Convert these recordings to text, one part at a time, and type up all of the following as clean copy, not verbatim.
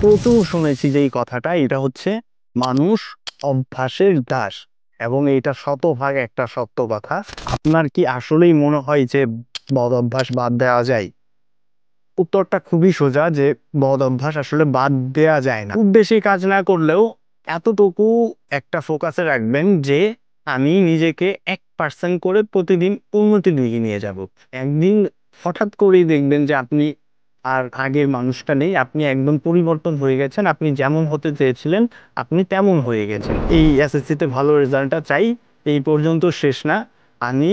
প্রচুর শুনেছি যে এই কথাটা, এটা হচ্ছে মানুষ অভ্যাসের দাস, এবং এটা শতভাগ একটা সত্য কথা। আপনার কি আসলেই মনে হয় যে বদ অভ্যাস বাদ দেওয়া যায়? উত্তরটা খুবই সোজা, যে বদ অভ্যাস আসলে বাদ দেওয়া যায় না। খুব বেশি কাজ না করলেও এতটুকু একটা ফোকাসে রাখবেন যে আমি নিজেকে 1% করে প্রতিদিন উন্নতির দিকে নিয়ে যাব। একদিন হঠাৎ করেই দেখবেন যে আপনি আর আগের মানুষটা নেই, আপনি একদম পরিবর্তন হয়ে গেছেন। আপনি যেমন হতে চেয়েছিলেন আপনি তেমন হয়ে গেছেন। এই এসএসসিতে ভালো রেজাল্টটা চাই, এই পর্যন্ত শেষ না। আমি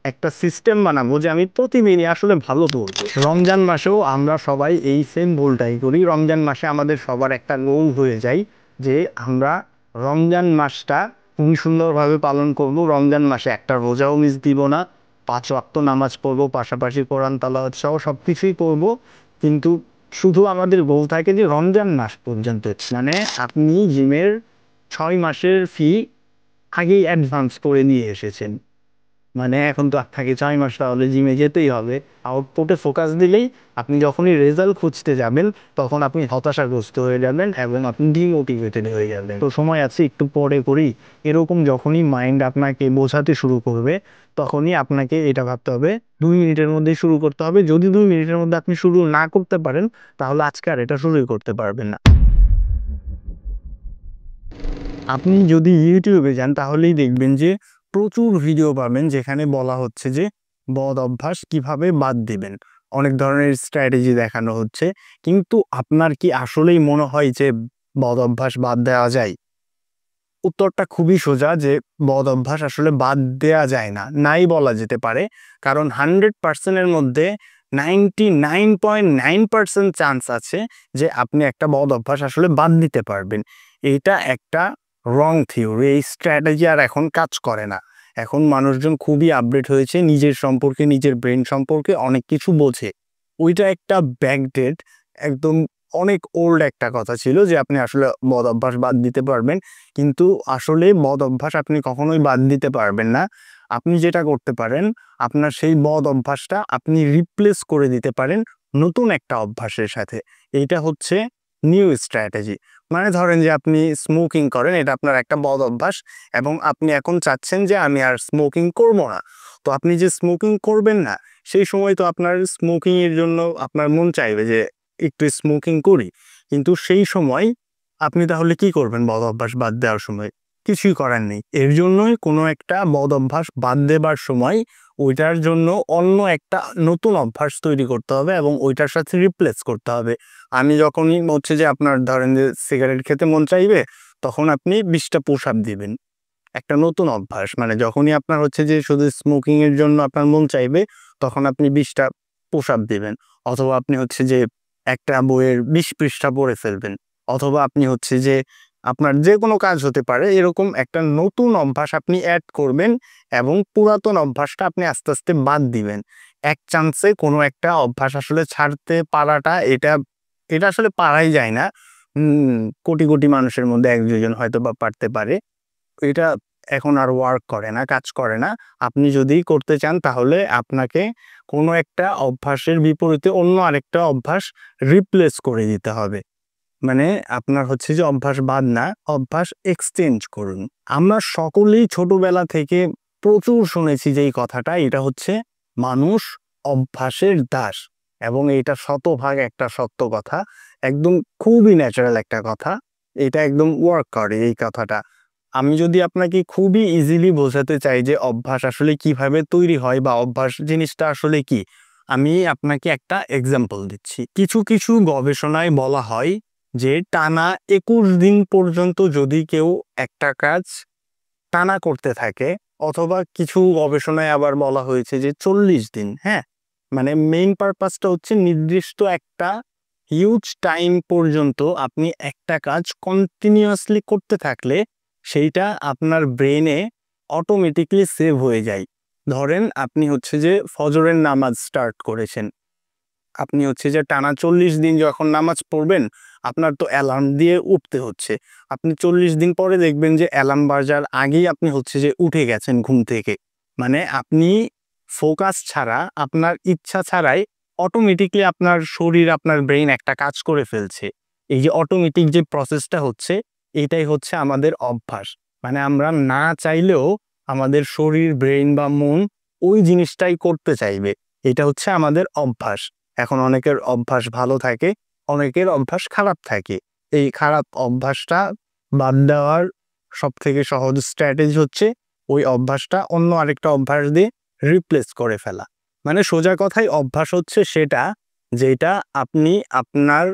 একটা সিস্টেম বানাবো যে আমি প্রতিদিনই আসলে ভালো করব। রমজান মাসেও আমরা সবাই এই সেম ভুলটাই করি। রমজান মাসে আমাদের সবার একটা গোল হয়ে যায় যে আমরা রমজান মাসটা খুবই সুন্দরভাবে পালন করব। রমজান মাসে একটা রোজাও মিস দিব না, 5 ওয়াক্ত নামাজ পড়বো, পাশাপাশি কোরআন তালাওয়াত সহ সব কিছুই করবো। কিন্তু শুধু আমাদের গোল থাকে যে রমজান মাস পর্যন্ত, মানে আপনি জিমের 6 মাসের ফি আগেই অ্যাডভান্স করে নিয়ে এসেছেন, মানে এখন তো আপনাকে 6 মাস তাহলে জিমে যেতেই হবে। আউটপুটে ফোকাস দিলেই আপনি যখনই রেজাল্ট খুঁজতে যাবেন তখন আপনি হতাশাগ্রস্ত হয়ে যাবেন এবং আপনি ডিমোটিভেটেড হয়ে যাবেন। তো সময় আছে, একটু পরে করি, এরকম যখনই মাইন্ড আপনাকে বোঝাতে শুরু করবে তখনই আপনাকে এটা ভাবতে হবে 2 মিনিটের মধ্যে শুরু করতে হবে। যদি 2 মিনিটের মধ্যে আপনি শুরু না করতে পারেন তাহলে আজকে আর এটা শুরুই করতে পারবেন না। আপনি যদি ইউটিউবে যান তাহলেই দেখবেন যে প্রচুর ভিডিও পাবেন যেখানে বলা হচ্ছে যে বদ অভ্যাস কিভাবে বাদ দিবেন। অনেক ধরনের স্ট্র্যাটেজি দেখানো হচ্ছে, কিন্তু আপনার কি আসলেই মনে হয় যে বদ অভ্যাস বাদ দেওয়া যায়? উত্তরটা খুবই সোজা, যে বদ অভ্যাস আসলে বাদ দেওয়া যায় না, নাই বলা যেতে পারে। কারণ 100%-এর মধ্যে 99.9% চান্স আছে যে আপনি একটা বদ অভ্যাস আসলে বাদ দিতে পারবেন। এটা একটা রং থিওরি। এই স্ট্র্যাটেজি আর এখন কাজ করে না। এখন মানুষজন খুবই আপডেট হয়েছে, নিজের সম্পর্কে, নিজের ব্রেন সম্পর্কে অনেক কিছু বোঝে। ওইটা একটা ব্যাকডেট, একদম অনেক ওল্ড একটা কথা ছিল যে আপনি আসলে বদ অভ্যাস বাদ দিতে পারবেন। কিন্তু আসলে বদ অভ্যাস আপনি কখনোই বাদ দিতে পারবেন না। আপনি যেটা করতে পারেন, আপনার সেই বদ অভ্যাসটা আপনি রিপ্লেস করে দিতে পারেন নতুন একটা অভ্যাসের সাথে। এইটা হচ্ছে নিউ স্ট্র্যাটেজি। মানে ধরেন যে আপনি স্মোকিং করেন, এটা আপনার একটা বদ অভ্যাস, এবং আপনি এখন চাচ্ছেন যে আমি আর স্মোকিং করব না। তো আপনি যে স্মোকিং করবেন না, সেই সময় তো আপনার স্মোকিং এর জন্য আপনার মন চাইবে যে একটু স্মোকিং করি। কিন্তু সেই সময় আপনি তাহলে কি করবেন? বদ অভ্যাস বাদ দেওয়ার সময় কিছুই করার নেই। এর জন্যই কোনো একটা বদ অভ্যাস বাদ দেবার সময় ওইটার জন্য অন্য একটা নতুন অভ্যাস তৈরি করতে হবে এবং ওইটার সাথে রিপ্লেস করতে হবে। আমি যখনই হচ্ছে যে আপনার ধরেন যে সিগারেট খেতে মন চাইবে, তখন আপনি 20টা পুশ আপ দিবেন। একটা নতুন অভ্যাস, মানে যখনই আপনার হচ্ছে যে শুধু স্মোকিং এর জন্য আপনার মন চাইবে তখন আপনি 20টা পুশ আপ দিবেন। অথবা আপনি হচ্ছে যে একটা বইয়ের 20 পৃষ্ঠা পড়ে ফেলবেন। অথবা আপনি হচ্ছে যে আপনার যে কোনো কাজ হতে পারে, এরকম একটা নতুন অভ্যাস আপনি অ্যাড করবেন এবং পুরাতন অভ্যাসটা আপনি আস্তে আস্তে বাদ দিবেন। এক চান্সে কোনো একটা অভ্যাস আসলে ছাড়তে পারাটা, এটা এটা আসলে পারাই যায় না। কোটি কোটি মানুষের মধ্যে 1-2 জন হয়তো বা পারতে পারে। এটা এখন আর ওয়ার্ক করে না, কাজ করে না। আপনি যদি করতে চান তাহলে আপনাকে কোনো একটা অভ্যাসের বিপরীতে অন্য আরেকটা অভ্যাস রিপ্লেস করে দিতে হবে। মানে আপনার হচ্ছে যে অভ্যাস বাদ না, অভ্যাস এক্সচেঞ্জ করুন। আমরা সকলেই ছোটবেলা থেকে প্রচুর শুনেছি যে এই কথাটা, এটা হচ্ছে মানুষ অভ্যাসের দাস, এবং এটা শতভাগ একটা সত্য কথা। একদম খুবই ন্যাচারাল একটা কথা। এটা একদম ওয়ার্ক করে এই কথাটা। আমি যদি আপনাকে খুবই ইজিলি বোঝাতে চাই যে অভ্যাস আসলে কিভাবে তৈরি হয় বা অভ্যাস জিনিসটা আসলে কি, আমি আপনাকে একটা এক্সাম্পল দিচ্ছি। কিছু কিছু গবেষণায় বলা হয় যে টানা 21 দিন পর্যন্ত যদি কেউ একটা কাজ টানা করতে থাকে, অথবা কিছু গবেষণায় আবার বলা হয়েছে যে 40 দিন, হ্যাঁ, মানে মেইন পারপাসটা হচ্ছে নির্দিষ্ট একটা হিউজ টাইম পর্যন্ত আপনি একটা কাজ কন্টিনিউয়াসলি করতে থাকলে সেইটা আপনার ব্রেনে অটোমেটিকলি সেভ হয়ে যায়। ধরেন আপনি হচ্ছে যে ফজরের নামাজ স্টার্ট করেছেন, আপনি হচ্ছে যে টানা 40 দিন যখন নামাজ পড়বেন, আপনার তো অ্যালার্ম দিয়ে উঠতে হচ্ছে। আপনি 40 দিন পরে দেখবেন যে অ্যালার্ম বাজার আগেই আপনি হচ্ছে যে উঠে গেছেন ঘুম থেকে। মানে আপনি ফোকাস ছাড়া, আপনার ইচ্ছা ছাড়াই অটোমেটিকলি আপনার শরীর, আপনার ব্রেইন একটা কাজ করে ফেলছে। এই যে অটোমেটিক যে প্রসেসটা হচ্ছে, এটাই হচ্ছে আমাদের অভ্যাস। মানে আমরা না চাইলেও আমাদের শরীর, ব্রেইন বা মন ওই জিনিসটাই করতে চাইবে। এটা হচ্ছে আমাদের অভ্যাস। এখন অনেকের অভ্যাস ভালো থাকে, অনেকের অভ্যাস খারাপ থাকে। এই খারাপ অভ্যাসটা বাদ দেওয়ার সব থেকে সহজ স্ট্র্যাটেজি হচ্ছে ওই অভ্যাসটা অন্য আরেকটা অভ্যাস দিয়ে রিপ্লেস করে ফেলা। মানে সোজা কথায় অভ্যাস হচ্ছে সেটা যেটা আপনি আপনার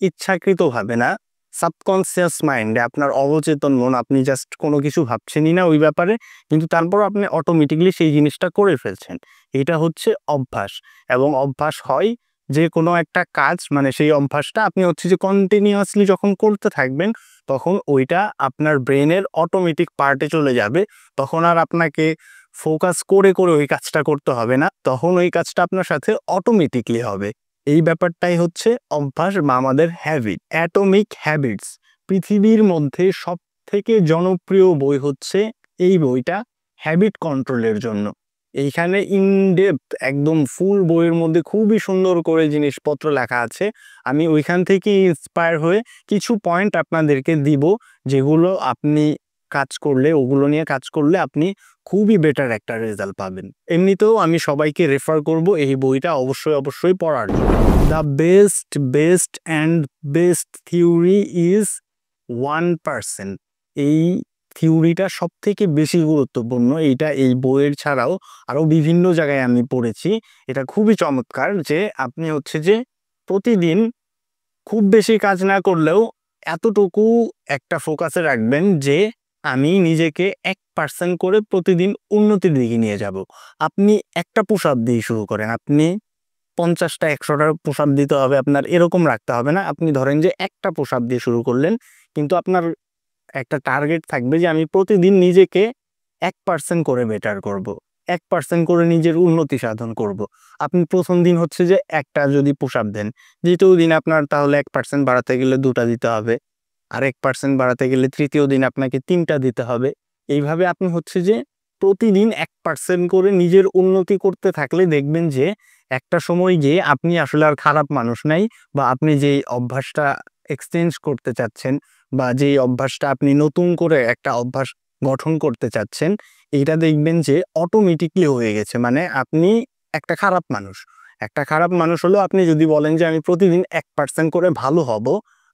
ইচ্ছাকৃতভাবে না, সাবকনসিয়াস মাইন্ডে, আপনার অবচেতন মন, আপনি জাস্ট কোনো কিছু ভাবছেনই না ওই ব্যাপারে, কিন্তু তারপর আপনি অটোমেটিকলি সেই জিনিসটা করে ফেলছেন। এটা হচ্ছে অভ্যাস। এবং অভ্যাস হয় যে কোনো একটা কাজ, মানে সেই অভ্যাসটা আপনি হচ্ছে যে কন্টিনিউয়াসলি যখন করতে থাকবেন, তখন ওইটা আপনার ব্রেনের অটোমেটিক পার্টে চলে যাবে। তখন আর আপনাকে ফোকাস করে করে ওই কাজটা করতে হবে না, তখন ওই কাজটা আপনার সাথে অটোমেটিকলি হবে। এই ব্যাপারটাই হচ্ছে অভ্যাস বা আমাদের হ্যাবিট। অ্যাটমিক হ্যাবিটস পৃথিবীর মধ্যে সব থেকে জনপ্রিয় বই হচ্ছে এই বইটা, হ্যাবিট কন্ট্রোলের জন্য। এইখানে ইনডেপথ একদম ফুল বইয়ের মধ্যে খুবই সুন্দর করে জিনিসপত্র লেখা আছে। আমি ওইখান থেকে ইন্সপায়ার হয়ে কিছু পয়েন্ট আপনাদেরকে দিব, যেগুলো আপনি কাজ করলে, ওগুলো নিয়ে কাজ করলে আপনি খুবই বেটার একটা রেজাল্ট পাবেন। এমনিতেও আমি সবাইকে রেফার করব এই বইটা অবশ্যই পড়ার জন্য। The best and best theory is 1%। এই থিওরিটা সব থেকে বেশি গুরুত্বপূর্ণ। এইটা এই বইয়ের ছাড়াও আরও বিভিন্ন জায়গায় আমি পড়েছি। এটা খুবই চমৎকার যে আপনি হচ্ছে যে প্রতিদিন খুব বেশি কাজ না করলেও এতটুকু একটা ফোকাসে রাখবেন যে আমি নিজেকে 1% করে প্রতিদিন উন্নতির দিকে নিয়ে যাব। আপনি একটা পুশ আপ দিয়ে শুরু করেন, আপনি 50টা 100টা পুশ আপ দিতে হবে আপনার, এরকম রাখতে হবে না। আপনি ধরেন যে একটা পুশ আপ দিয়ে শুরু করলেন, কিন্তু আপনার একটা টার্গেট থাকবে যে আমি প্রতিদিন নিজেকে 1% করে বেটার করব, 1% করে নিজের উন্নতি সাধন করব। আপনি প্রথম দিন হচ্ছে যে একটা যদি পুশ আপ দেন, দ্বিতীয় দিন আপনার তাহলে 1% বাড়াতে গেলে 2টা দিতে হবে, আর 1% বাড়াতে গেলে তৃতীয় দিন আপনাকে 3টা দিতে হবে। এইভাবে আপনি হচ্ছে যে প্রতিদিন 1% করে নিজের উন্নতি করতে থাকলে দেখবেন যে একটা সময় গিয়ে আপনি আসলে আর খারাপ মানুষ নাই, বা আপনি যেই অভ্যাসটা এক্সচেঞ্জ করতে চাচ্ছেন, বা যেই অভ্যাসটা আপনি নতুন করে একটা অভ্যাস গঠন করতে চাচ্ছেন, এইটা দেখবেন যে অটোমেটিকলি হয়ে গেছে। মানে আপনি একটা খারাপ মানুষ, একটা খারাপ মানুষ হলেও আপনি যদি বলেন যে আমি প্রতিদিন 1% করে ভালো হব,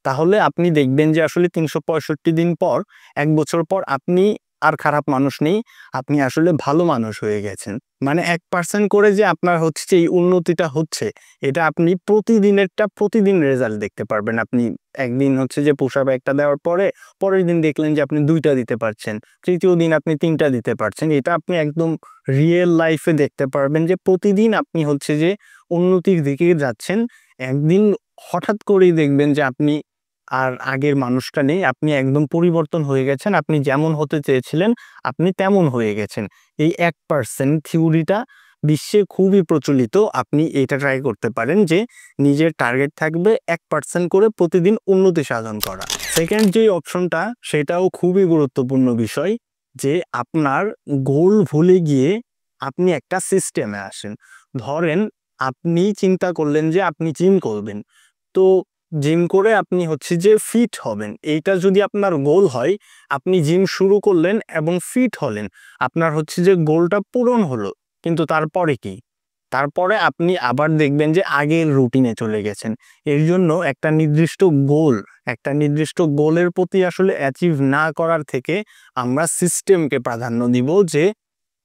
তাহলে আপনি দেখবেন যে আসলে 365 দিন পর, 1 বছর পর আপনি আর খারাপ মানুষ নেই, আপনি আসলে ভালো মানুষ হয়ে গেছেন। মানে 1% করে যে আপনার হচ্ছে এই উন্নতিটা হচ্ছে, এটা আপনি প্রতিদিনেরটা প্রতিদিন রেজাল্ট দেখতে পারবেন। আপনি একদিন হচ্ছে যে পুশ আপ একটা দেওয়ার পরে পরের দিন দেখলেন যে আপনি 2টা দিতে পারছেন, তৃতীয় দিন আপনি 3টা দিতে পারছেন। এটা আপনি একদম রিয়েল লাইফে দেখতে পারবেন যে প্রতিদিন আপনি হচ্ছে যে উন্নতির দিকে যাচ্ছেন। একদিন হঠাৎ করেই দেখবেন যে আপনি আর আগের মানুষটা নেই, আপনি একদম পরিবর্তন হয়ে গেছেন। আপনি যেমন হতে চেয়েছিলেন আপনি তেমন হয়ে গেছেন। এই 1% থিওরিটা বিশ্বে খুবই প্রচলিত। আপনি এটা ট্রাই করতে পারেন যে নিজের টার্গেট থাকবে 1% করে প্রতিদিন উন্নতি সাধন করা। সেকেন্ড যে অপশনটা, সেটাও খুবই গুরুত্বপূর্ণ বিষয়, যে আপনার গোল ভুলে গিয়ে আপনি একটা সিস্টেমে আসেন। ধরেন আপনি চিন্তা করলেন যে আপনি জিম করবেন, তো জিম করে আপনি হচ্ছে যে ফিট হবেন, এইটা যদি আপনার গোল হয়, আপনি জিম শুরু করলেন এবং ফিট হলেন, আপনার হচ্ছে যে গোলটা পূরণ হলো, কিন্তু তারপরে কি? তারপরে আপনি আবার দেখবেন যে আগের রুটিনে চলে গেছেন। এর জন্য একটা নির্দিষ্ট গোল, একটা নির্দিষ্ট গোলের প্রতি আসলে অ্যাচিভ না করার থেকে আমরা সিস্টেমকে প্রাধান্য দিব, যে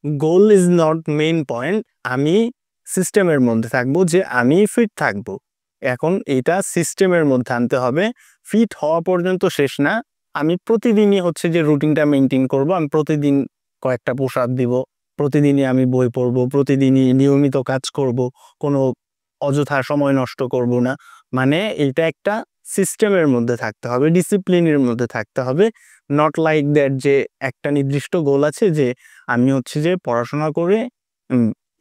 goal is not main point, আমি সিস্টেমের মধ্যে থাকবো, যে আমি ফিট থাকবো। এখন এটা সিস্টেমের মধ্যে আনতে হবে। ফিট হওয়া পর্যন্ত শেষ না, আমি প্রতিদিনই হচ্ছে যে রুটিনটা মেনটেন করব। আমি প্রতিদিন কয়েকটা পুশ আপ দিব, প্রতিদিনই আমি বই পড়বো, প্রতিদিনই নিয়মিত কাজ করব, কোনো অযথা সময় নষ্ট করব না। মানে এটা একটা সিস্টেমের মধ্যে থাকতে হবে, ডিসিপ্লিনের মধ্যে থাকতে হবে। নট লাইক দ্যাট যে একটা নির্দিষ্ট গোল আছে যে আমি হচ্ছে যে পড়াশোনা করে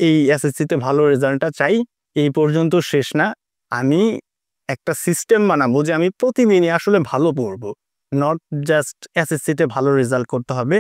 এই এসএসসিতে ভালো রেজাল্টটা চাই, এই পর্যন্ত শেষ না। আমি একটা সিস্টেম বানাবো যে আমি প্রতিদিনই আসলে ভালো পড়বো। নট জাস্ট এসএসসিতে ভালো রেজাল্ট করতে হবে,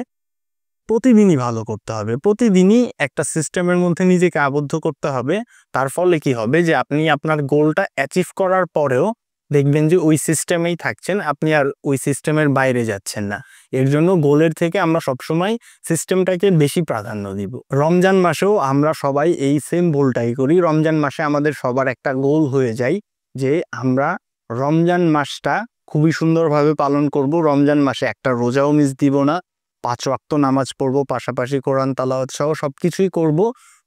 প্রতিদিনই ভালো করতে হবে, প্রতিদিনই একটা সিস্টেমের মধ্যে নিজেকে আবদ্ধ করতে হবে। তার ফলে কি হবে যে আপনি আপনার গোলটা অ্যাচিভ করার পরেও দেখবেন যে ওই সিস্টেমেই থাকছেন, আপনি আর ওই সিস্টেমের বাইরে যাচ্ছেন না। এর জন্য গোলের থেকে আমরা সবসময় সিস্টেমটাকে বেশি প্রাধান্য দিব। রমজান মাসেও আমরা সবাই এই সেম ভুলটাই করি। রমজান মাসে আমাদের সবার একটা গোল হয়ে যায় যে আমরা রমজান মাসটা খুবই সুন্দরভাবে পালন করব, রমজান মাসে একটা রোজাও মিস দিব না, 5 ওয়াক্ত নামাজ পড়বো, পাশাপাশি কোরআন তালাওয়াত সহ সবকিছুই করব।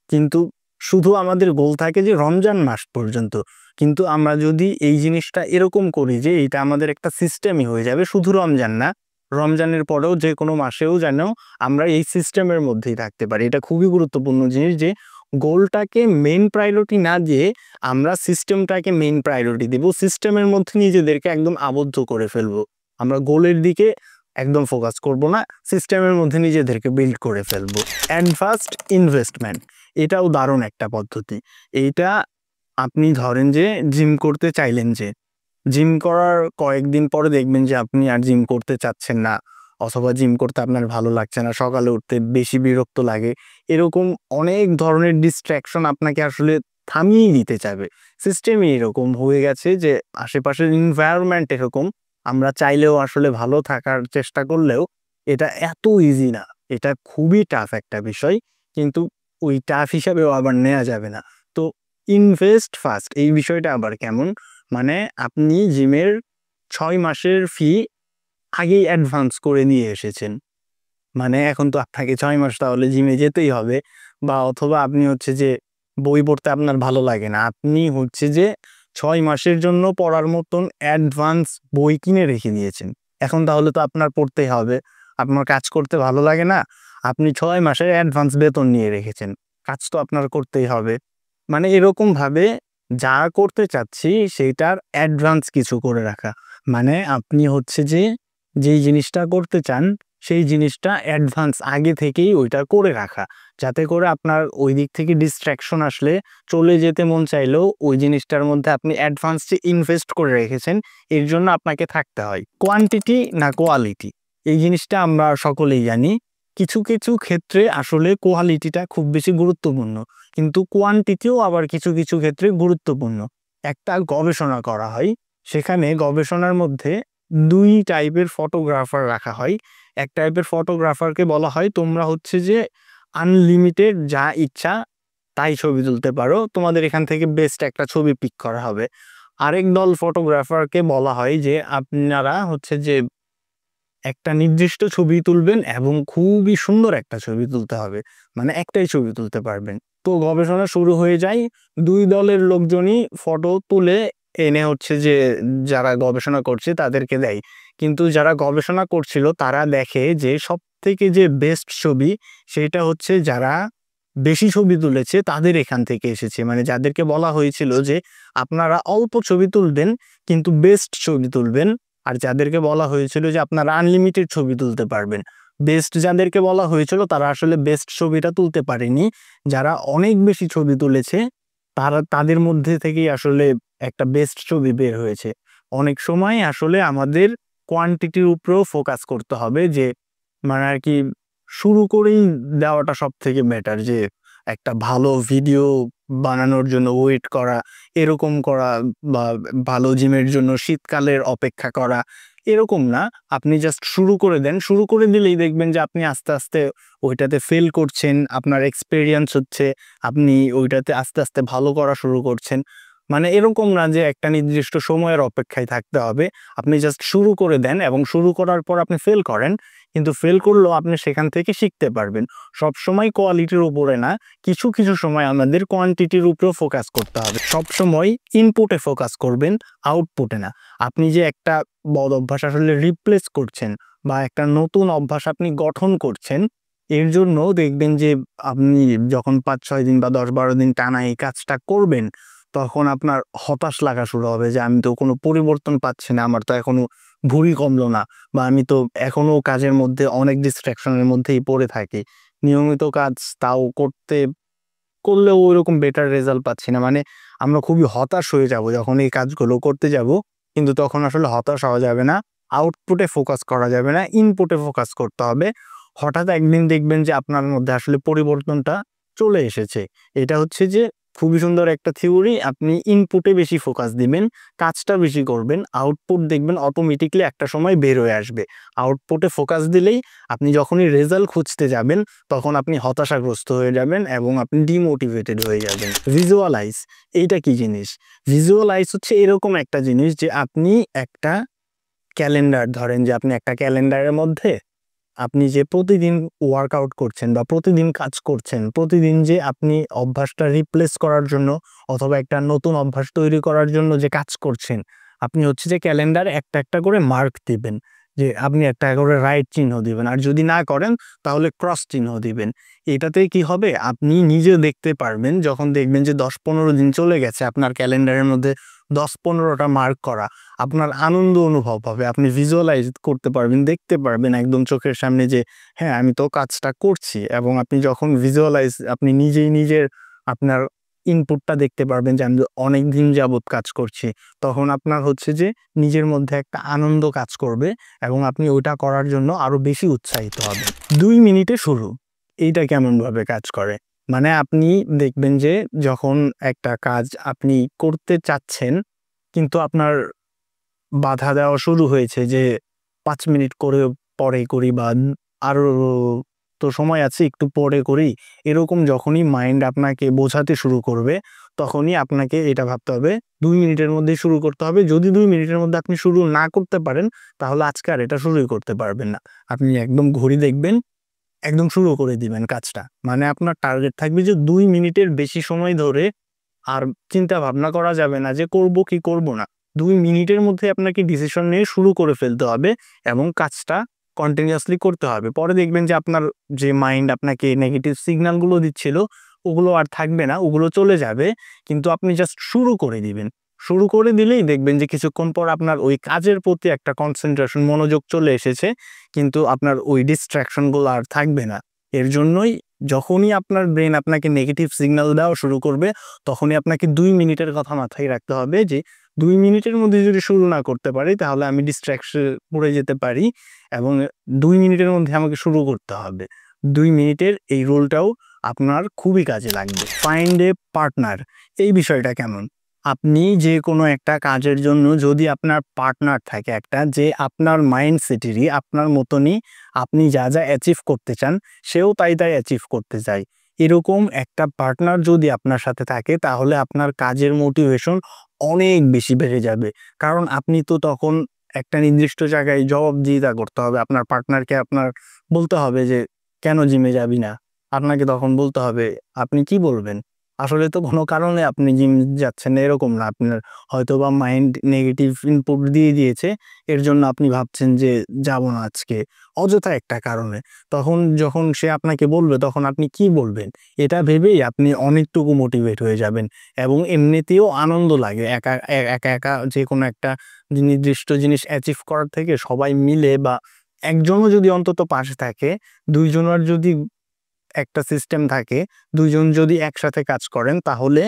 কিন্তু শুধু আমাদের গোল থাকে যে রমজান মাস পর্যন্ত। কিন্তু আমরা যদি এই জিনিসটা এরকম করি যে এটা আমাদের একটা সিস্টেমই হয়ে যাবে, শুধু রমজান না, রমজানের পরেও যে কোনো মাসেও যেন আমরা এই সিস্টেমের মধ্যেই থাকতে পারি। এটা খুবই গুরুত্বপূর্ণ জিনিস যে গোলটাকে মেইন প্রায়োরিটি না দিয়ে আমরা সিস্টেমটাকে মেইন প্রায়োরিটি দেব, সিস্টেমের মধ্যে নিজেদেরকে একদম আবদ্ধ করে ফেলবো। আমরা গোলের দিকে একদম ফোকাস করব না, সিস্টেমের মধ্যে নিজেদেরকে বিল্ড করে ফেলবো। অ্যাডভান্সড ইনভেস্টমেন্ট, এটাও দারুণ একটা পদ্ধতি। এইটা আপনি ধরেন যে জিম করতে চাইলেন, যে জিম করার কয়েকদিন পরে দেখবেন যে আপনি আর জিম করতে চাচ্ছেন না, অথবা জিম করতে আপনার ভালো লাগছে না, সকালে উঠতে বেশি বিরক্ত লাগে, এরকম অনেক ধরনের ডিস্ট্র্যাকশন আপনাকে আসলে থামিয়ে দিতে চাবে। সিস্টেমই এরকম হয়ে গেছে যে আশেপাশের এনভায়রনমেন্ট এরকম, আমরা চাইলেও আসলে ভালো থাকার চেষ্টা করলেও এটা এত ইজি না, এটা খুবই টাফ একটা বিষয়। কিন্তু ওই টাফ হিসাবেও আবার নেওয়া যাবে না। তো ইনভেস্ট ফার্স্ট এই বিষয়টা আবার কেমন, মানে আপনি জিমের 6 মাসের ফি আগেই অ্যাডভান্স করে নিয়ে এসেছেন, মানে এখন তো আপনাকে 6 মাস তাহলে জিমে যেতেই হবে। বা অথবা আপনি হচ্ছে যে বই পড়তে আপনার ভালো লাগে না, আপনি হচ্ছে যে 6 মাসের জন্য পড়ার মতন অ্যাডভান্স বই কিনে রেখে দিয়েছেন। এখন তাহলে তো আপনার পড়তেই হবে, আপনার কাজ করতে ভালো লাগে না, আপনি 6 মাসের অ্যাডভান্স বেতন নিয়ে রেখেছেন, কাজ তো আপনার করতেই হবে। মানে এরকম ভাবে যা করতে চাচ্ছি সেটার অ্যাডভান্স কিছু করে রাখা, মানে আপনি হচ্ছে যে যেই জিনিসটা করতে চান সেই জিনিসটা অ্যাডভান্স আগে থেকেই ওইটা করে রাখা, যাতে করে আপনার ওই দিক থেকে ডিস্ট্র্যাকশন আসলে চলে যেতে মন চাইলেও ওই জিনিসটার মধ্যে আপনি অ্যাডভান্স যে ইনভেস্ট করে রেখেছেন এর জন্য আপনাকে থাকতে হয়। কোয়ান্টিটি না কোয়ালিটি, এই জিনিসটা আমরা সকলেই জানি। কিছু কিছু ক্ষেত্রে আসলে কোয়ালিটিটা খুব বেশি গুরুত্বপূর্ণ, কিন্তু কোয়ান্টিটিও আবার কিছু কিছু ক্ষেত্রে গুরুত্বপূর্ণ। একটা গবেষণা করা হয়, সেখানে গবেষণার মধ্যে 2 টাইপের ফটোগ্রাফার রাখা হয়। এক টাইপের ফটোগ্রাফারকে বলা হয় তোমরা হচ্ছে যে আনলিমিটেড যা ইচ্ছা তাই ছবি তুলতে পারো, তোমাদের এখান থেকে বেস্ট একটা ছবি পিক করা হবে। আরেক দল ফটোগ্রাফারকে বলা হয় যে আপনারা হচ্ছে যে একটা নির্দিষ্ট ছবি তুলবেন এবং খুবই সুন্দর একটা ছবি তুলতে হবে, মানে একটাই ছবি তুলতে পারবেন। তো গবেষণা শুরু হয়ে যায়, 2 দলের লোকজনই ফটো তুলে এনে হচ্ছে যে যারা গবেষণা করছে তাদেরকে দেয়। কিন্তু যারা গবেষণা করছিল তারা দেখে যে সব থেকে যে বেস্ট ছবি সেটা হচ্ছে যারা বেশি ছবি তুলেছে তাদের এখান থেকে এসেছে। মানে যাদেরকে বলা হয়েছিল যে আপনারা অল্প ছবি তুলবেন কিন্তু বেস্ট ছবি তুলবেন, আর যাদেরকে বলা হয়েছিল যে আপনারা আনলিমিটেড ছবি তুলতে পারবেন, বেস্ট যাদেরকে বলা হয়েছিল তারা আসলে বেস্ট ছবিটা তুলতে পারেনি। যারা অনেক বেশি ছবি তুলেছে তাদের মধ্যে থেকেই আসলে একটা বেস্ট ছবি বের হয়েছে। অনেক সময় আসলে আমাদের কোয়ান্টিটির উপরেও ফোকাস করতে হবে, যে মানে আর কি শুরু করেই দেওয়াটা সব থেকে বেটার, যে একটা ভালো ভিডিও বানানোর জন্য ওয়েট করা, এরকম করা, বা ভালো জিমের জন্য শীতকালের অপেক্ষা করা, এরকম না। আপনি জাস্ট শুরু করে দেন, শুরু করে দিলেই দেখবেন যে আপনি আস্তে আস্তে ওইটাতে ফেল করছেন, আপনার এক্সপেরিয়েন্স হচ্ছে, আপনি ওইটাতে আস্তে আস্তে ভালো করা শুরু করছেন। মানে এরকম না যে একটা নির্দিষ্ট সময়ের অপেক্ষায় থাকতে হবে, আপনি জাস্ট শুরু করে দেন এবং শুরু করার পর আপনি ফেল করেন, কিন্তু ফেল করলেও আপনি সেখান থেকে শিখতে পারবেন। সব সময় কোয়ালিটির উপরে না, কিছু কিছু সময় আমাদের কোয়ান্টিটির উপরেও ফোকাস করতে হবে। সব সময় ইনপুটে ফোকাস করবেন, আউটপুটে না। আপনি যে একটা বদ অভ্যাস আসলে রিপ্লেস করছেন বা একটা নতুন অভ্যাস আপনি গঠন করছেন, এর জন্য দেখবেন যে আপনি যখন 5-6 দিন বা 10-12 দিন টানা এই কাজটা করবেন তখন আপনার হতাশ লাগা শুরু হবে যে আমি তো কোনো পরিবর্তন পাচ্ছি না, আমার তো এখনো ভুঁড়ি কমলো না, বা আমি তো এখনো কাজের মধ্যে অনেক ডিস্ট্রাকশনের মধ্যেই পড়ে থাকি, নিয়মিত কাজ তাও করলেও ওইরকম বেটার রেজাল্ট পাচ্ছি না। মানে আমরা খুবই হতাশ হয়ে যাব যখন এই কাজগুলো করতে যাব, কিন্তু তখন আসলে হতাশ হওয়া যাবে না, আউটপুটে ফোকাস করা যাবে না, ইনপুটে ফোকাস করতে হবে। হঠাৎ একদিন দেখবেন যে আপনার মধ্যে আসলে পরিবর্তনটা চলে এসেছে। এটা হচ্ছে যে খুবই সুন্দর একটা থিওরি। আপনি ইনপুটে বেশি ফোকাস দিবেন, কাজটা বেশি করবেন, আউটপুট দেখবেন অটোমেটিকলি একটা সময় বের হয়ে আসবে। আউটপুটে ফোকাস দিলেই আপনি যখনই রেজাল্ট খুঁজতে যাবেন তখন আপনি হতাশাগ্রস্ত হয়ে যাবেন এবং আপনি ডিমোটিভেটেড হয়ে যাবেন। ভিজুয়ালাইজ, এইটা কি জিনিস? ভিজুয়ালাইজ হচ্ছে এরকম একটা জিনিস যে আপনি একটা ক্যালেন্ডার ধরেন, যে আপনি একটা ক্যালেন্ডারের মধ্যে আপনি যে প্রতিদিন ওয়ার্কআউট করছেন বা প্রতিদিন কাজ করছেন, প্রতিদিন যে আপনি অভ্যাসটা রিপ্লেস করার জন্য অথবা একটা নতুন অভ্যাস তৈরি করার জন্য যে কাজ করছেন, আপনি হচ্ছে যে ক্যালেন্ডারে একটা একটা করে মার্ক দিবেন, যে আপনি একটা করে রাইট চিহ্ন দিবেন, আর যদি না করেন তাহলে ক্রস চিহ্ন দিবেন। এটাতে কি হবে, আপনি নিজে দেখতে পারবেন যখন দেখবেন যে 10-15 দিন চলে গেছে আপনার ক্যালেন্ডারের মধ্যে 10-15টা মার্ক করা, আপনার আনন্দ অনুভব হবে। আপনি ভিজুয়ালাইজ করতে পারবেন, দেখতে পারবেন একদম চোখের সামনে যে হ্যাঁ আমি তো কাজটা করছি। এবং আপনি যখন ভিজুয়ালাইজ, আপনি নিজেই নিজের আপনার ইনপুটটা দেখতে পারবেন যে আমি অনেক দিন যাবত কাজ করছি, তখন আপনার হচ্ছে যে নিজের মধ্যে একটা আনন্দ কাজ করবে এবং আপনি ওইটা করার জন্য আরো বেশি উৎসাহিত হবেন। 2 মিনিটে শুরু, এইটা কেমন ভাবে কাজ করে? মানে আপনি দেখবেন যে যখন একটা কাজ আপনি করতে চাচ্ছেন কিন্তু আপনার বাধা দেওয়া শুরু হয়েছে যে 5 মিনিট করে পরে করি বা আরো তো সময় আছে একটু পরে করি, এরকম যখনই মাইন্ড আপনাকে বোঝাতে শুরু করবে তখনই আপনাকে এটা ভাবতে হবে 2 মিনিটের মধ্যে শুরু করতে হবে। যদি 2 মিনিটের মধ্যে আপনি শুরু না করতে পারেন তাহলে আজকে আর এটা শুরুই করতে পারবেন না। আপনি একদম ঘড়ি দেখবেন, একদম শুরু করে দিবেন কাজটা। মানে আপনার টার্গেট থাকবে যে 2 মিনিটের বেশি সময় ধরে আর চিন্তা ভাবনা করা যাবে না যে করব কি করব না। 2 মিনিটের মধ্যে আপনাকে ডিসিশন নিয়ে শুরু করে ফেলতে হবে এবং কাজটা কন্টিনিউয়াসলি করতে হবে। পরে দেখবেন যে আপনার যে মাইন্ড আপনাকে নেগেটিভ সিগন্যাল গুলো দিচ্ছিল ওগুলো আর থাকবে না, ওগুলো চলে যাবে। কিন্তু আপনি জাস্ট শুরু করে দিবেন। শুরু করে দিলেই দেখবেন যে কিছুক্ষণ পর আপনার ওই কাজের প্রতি একটা কনসেন্ট্রেশন, মনোযোগ চলে এসেছে, কিন্তু আপনার ওই ডিস্ট্রাকশন গুলো আর থাকবে না। এর জন্যই যখনই আপনার ব্রেন আপনাকে নেগেটিভ সিগন্যাল দেওয়া শুরু করবে তখনই আপনাকে 2 মিনিটের কথা মাথায় রাখতে হবে যে 2 মিনিটের মধ্যে যদি শুরু না করতে পারি তাহলে আমি ডিস্ট্রাকশন পড়ে যেতে পারি এবং 2 মিনিটের মধ্যে আমাকে শুরু করতে হবে। 2 মিনিটের এই রুলটাও আপনার খুবই কাজে লাগবে। ফাইন্ড এ পার্টনার, এই বিষয়টা কেমন? আপনি যে কোনো একটা কাজের জন্য যদি আপনার পার্টনার থাকে একটা, যে আপনার মাইন্ডসেটেরই আপনার মতনই, আপনি যা যা অ্যাচিভ করতে চান সেও তাই তাই অ্যাচিভ করতে চায়, এরকম একটা পার্টনার যদি আপনার সাথে থাকে তাহলে আপনার কাজের মোটিভেশন অনেক বেশি বেড়ে যাবে। কারণ আপনি তো তখন একটা নির্দিষ্ট জায়গায় জবাবদিহিতা করতে হবে আপনার পার্টনারকে। আপনার বলতে হবে যে কেন জিমে যাবি না, আপনাকে তখন বলতে হবে, আপনি কি বলবেন? আসলে তো কোনো কারণে আপনি জিম যাচ্ছেন না এরকম না, আপনার হয়তোবা মাইন্ড নেগেটিভ ইনপুট দিয়ে দিয়েছে, এর জন্য আপনি ভাবছেন যে যাব না আজকে, অযথা একটা কারণে। তখন যখন সে আপনাকে বলবে তখন আপনি কি বলবেন? এটা ভেবেই আপনি অনেকটুকু মোটিভেট হয়ে যাবেন এবং এমনিতেও আনন্দ লাগে একা একা একা যে কোনো একটা নির্দিষ্ট জিনিস অ্যাচিভ করার থেকে সবাই মিলে বা একজনও যদি অন্তত পাশে থাকে, দুইজনের যদি একটা সিস্টেম থাকে, দুইজন যদি একসাথে কাজ করেন তাহলে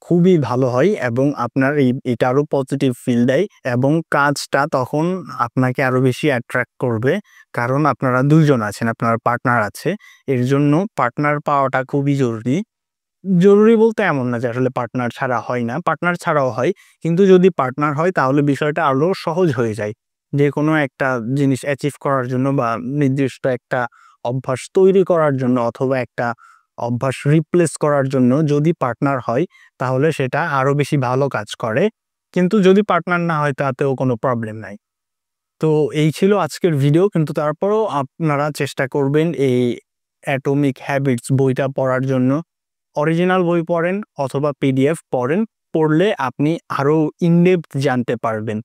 খুবই ভালো হয় এবং আপনার এটা আরো পজিটিভ ফিল দেয় এবং কাজটা তখন আপনাকে আরো বেশি অ্যাট্রাক্ট করবে। কারণ আপনারা দুইজন আছেন, আপনার পার্টনার আছে। এর জন্য পার্টনার পাওয়াটা খুবই জরুরি। জরুরি বলতে এমন না যে আসলে পার্টনার ছাড়া হয় না, পার্টনার ছাড়াও হয়। কিন্তু যদি পার্টনার হয় তাহলে বিষয়টা আরো সহজ হয়ে যায়। যে কোনো একটা জিনিস অ্যাচিভ করার জন্য বা নির্দিষ্ট একটা অভ্যাস তৈরি করার জন্য অথবা একটা অভ্যাস রিপ্লেস করার জন্য যদি পার্টনার হয় তাহলে সেটা আরো বেশি ভালো কাজ করে। কিন্তু যদি পার্টনার না হয় তাতেও কোনো প্রবলেম নাই। তো এই ছিল আজকের ভিডিও। কিন্তু তারপরেও আপনারা চেষ্টা করবেন এই অ্যাটমিক হ্যাবিটস বইটা পড়ার জন্য। অরিজিনাল বই পড়েন অথবা পিডিএফ পড়েন, পড়লে আপনি আরো ইনডেপথ জানতে পারবেন।